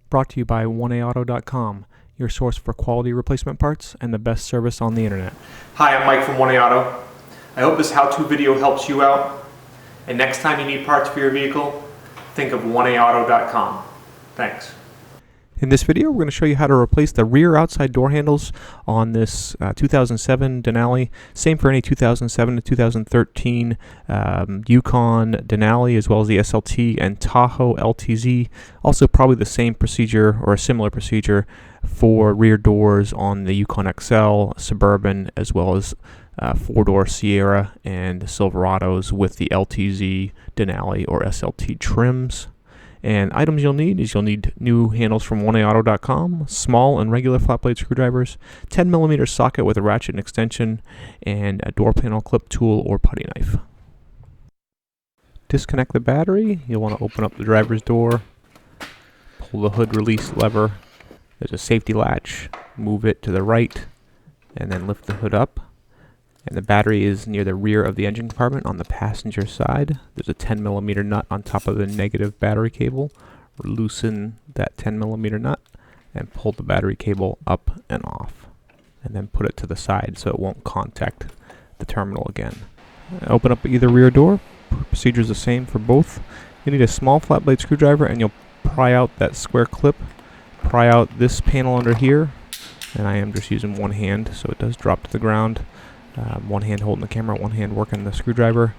Brought to you by 1AAuto.com, your source for quality replacement parts and the best service on the internet. Hi, I'm Mike from 1AAuto. I hope this how-to video helps you out. And next time you need parts for your vehicle, think of 1AAuto.com. Thanks. In this video, we're going to show you how to replace the rear outside door handles on this 2007 Denali. Same for any 2007 to 2013 Yukon Denali, as well as the SLT and Tahoe LTZ. Also probably the same procedure or a similar procedure for rear doors on the Yukon XL, Suburban, as well as four-door Sierra and Silverados with the LTZ, Denali, or SLT trims. And items you'll need is you'll need new handles from 1AAuto.com, small and regular flat blade screwdrivers, 10mm socket with a ratchet and extension, and a door panel clip tool or putty knife. Disconnect the battery. You'll want to open up the driver's door, pull the hood release lever. There's a safety latch. Move it to the right, and then lift the hood up. And the battery is near the rear of the engine compartment on the passenger side. There's a 10mm nut on top of the negative battery cable. Loosen that 10mm nut and pull the battery cable up and off. And then put it to the side so it won't contact the terminal again. Open up either rear door. Procedure is the same for both. You need a small flat blade screwdriver and you'll pry out that square clip. Pry out this panel under here. And I am just using one hand so it does drop to the ground. One hand holding the camera, one hand working the screwdriver.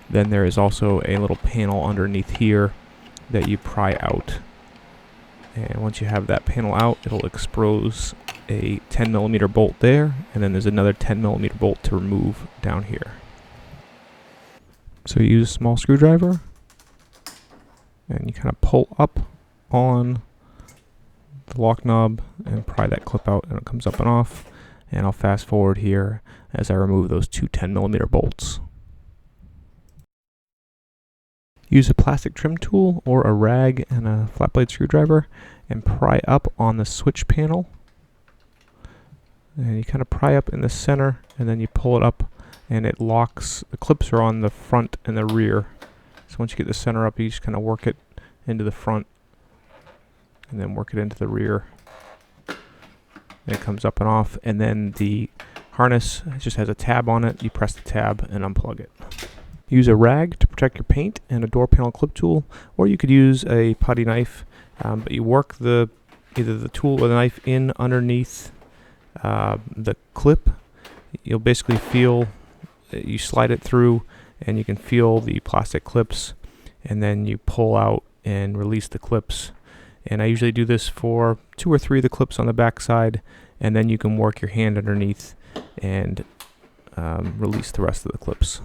Then there is also a little panel underneath here that you pry out. And once you have that panel out, it'll expose a 10mm bolt there, and then there's another 10mm bolt to remove down here. So you use a small screwdriver, and you kind of pull up on the lock knob and pry that clip out, and it comes up and off. And I'll fast forward here as I remove those two 10mm bolts. Use a plastic trim tool or a rag and a flat blade screwdriver and pry up on the switch panel. And you kind of pry up in the center and then you pull it up and it locks. The clips are on the front and the rear. So once you get the center up, you just kind of work it into the front and then work it into the rear. It comes up and off, and then the harness just has a tab on it. You press the tab and unplug it. Use a rag to protect your paint and a door panel clip tool, or you could use a putty knife, but you work either the tool or the knife in underneath the clip. You'll basically feel, you slide it through and you can feel the plastic clips, and then you pull out and release the clips. And I usually do this for 2 or 3 of the clips on the back side, and then you can work your hand underneath and release the rest of the clips.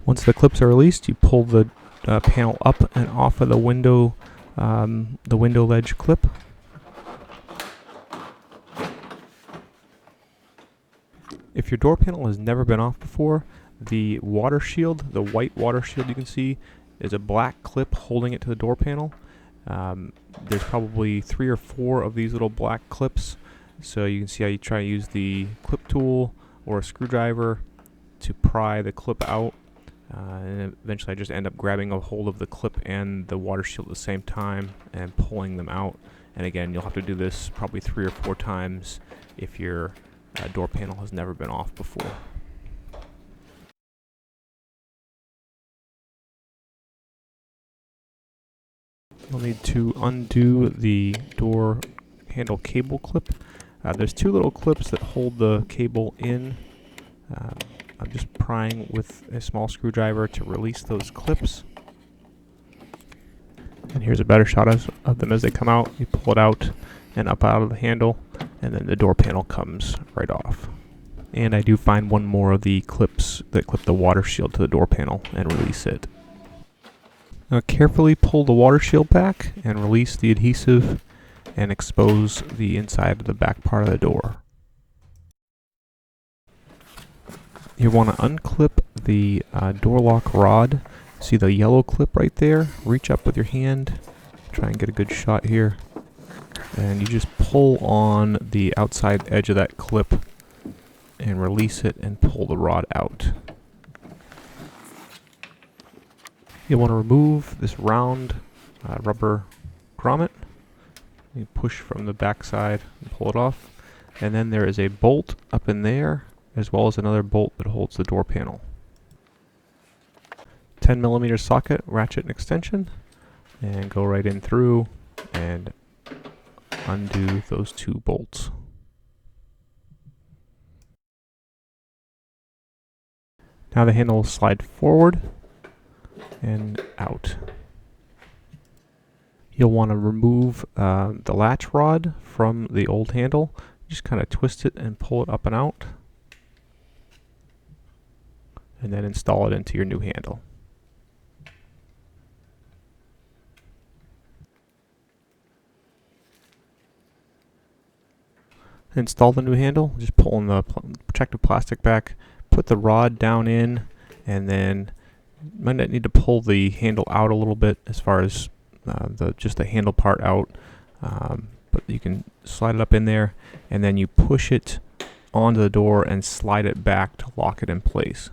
Once the clips are released, you pull the panel up and off of the window ledge clip. If your door panel has never been off before, the water shield, the white water shield you can see, is a black clip holding it to the door panel. There's probably 3 or 4 of these little black clips, so you can see how you try to use the clip tool or a screwdriver to pry the clip out. And eventually I just end up grabbing a hold of the clip and the water shield at the same time and pulling them out. And again, you'll have to do this probably 3 or 4 times if your door panel has never been off before. You'll need to undo the door handle cable clip. There's 2 little clips that hold the cable in. I'm just prying with a small screwdriver to release those clips. And here's a better shot of them as they come out. You pull it out and up out of the handle, and then the door panel comes right off. And I do find one more of the clips that clip the water shield to the door panel and release it. Now carefully pull the water shield back and release the adhesive and expose the inside of the back part of the door. You want to unclip the door lock rod. See the yellow clip right there? Reach up with your hand. Try and get a good shot here. And you just pull on the outside edge of that clip and release it and pull the rod out. You want to remove this round rubber grommet. You push from the back side and pull it off. And then there is a bolt up in there, as well as another bolt that holds the door panel. 10mm socket, ratchet and extension, and go right in through and undo those two bolts. Now the handle will slide forward and out. You'll want to remove the latch rod from the old handle. Just kind of twist it and pull it up and out, and then install it into your new handle. Install the new handle, just pulling the protective plastic back, put the rod down in, and then you might need to pull the handle out a little bit as far as just the handle part out, but you can slide it up in there, and then you push it onto the door and slide it back to lock it in place.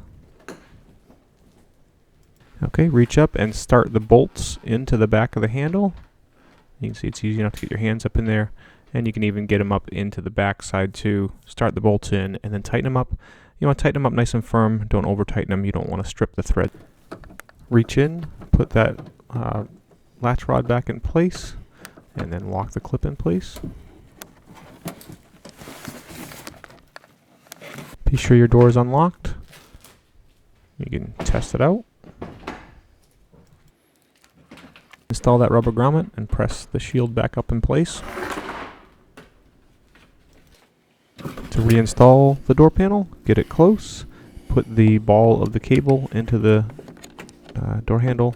Okay, reach up and start the bolts into the back of the handle. You can see it's easy enough to get your hands up in there, and you can even get them up into the back side too. Start the bolts in and then tighten them up. You want to tighten them up nice and firm. Don't over tighten them. You don't want to strip the thread. Reach in, put that latch rod back in place, and then lock the clip in place. Be sure your door is unlocked. You can test it out. Install that rubber grommet and press the shield back up in place. To reinstall the door panel, get it close, put the ball of the cable into the door handle,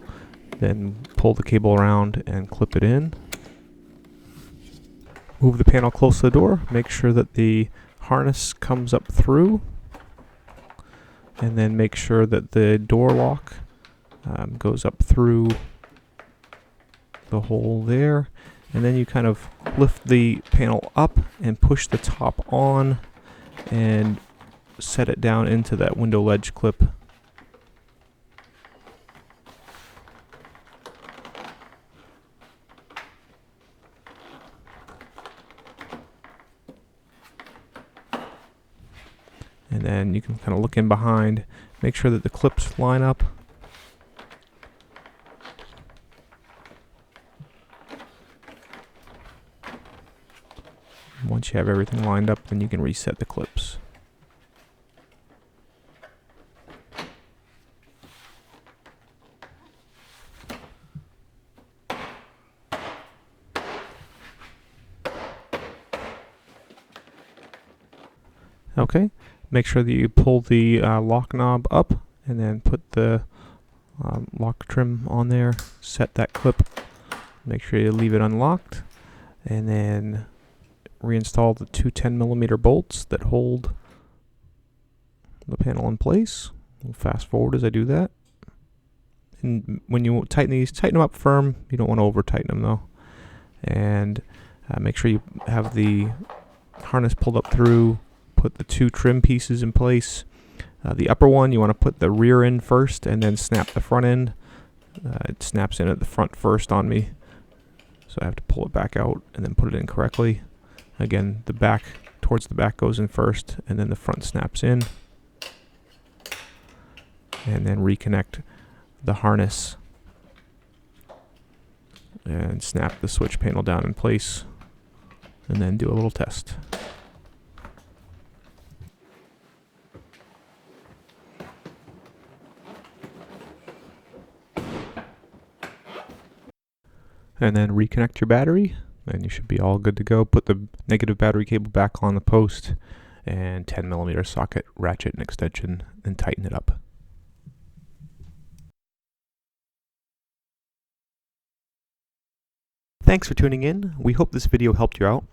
then pull the cable around and clip it in. Move the panel close to the door, make sure that the harness comes up through, and then make sure that the door lock goes up through the hole there, and then you kind of lift the panel up and push the top on and set it down into that window ledge clip. And then you can kind of look in behind, make sure that the clips line up. Once you have everything lined up, then you can reset the clips. Okay, make sure that you pull the lock knob up and then put the lock trim on there, set that clip, make sure you leave it unlocked, and then reinstall the two 10mm bolts that hold the panel in place. We'll fast forward as I do that. And when you tighten these, tighten them up firm. You don't want to over tighten them though. And make sure you have the harness pulled up through, put the two trim pieces in place. The upper one, you want to put the rear end first and then snap the front end. It snaps in at the front first on me, so I have to pull it back out and then put it in correctly. Again, the back, towards the back goes in first, and then the front snaps in. And then reconnect the harness and snap the switch panel down in place, and then do a little test. And then reconnect your battery, and you should be all good to go. Put the negative battery cable back on the post, and 10mm socket, ratchet and extension, and tighten it up. Thanks for tuning in. We hope this video helped you out.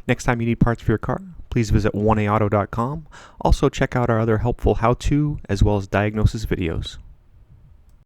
Next time you need parts for your car, please visit 1aauto.com. Also check out our other helpful how-to as well as diagnosis videos.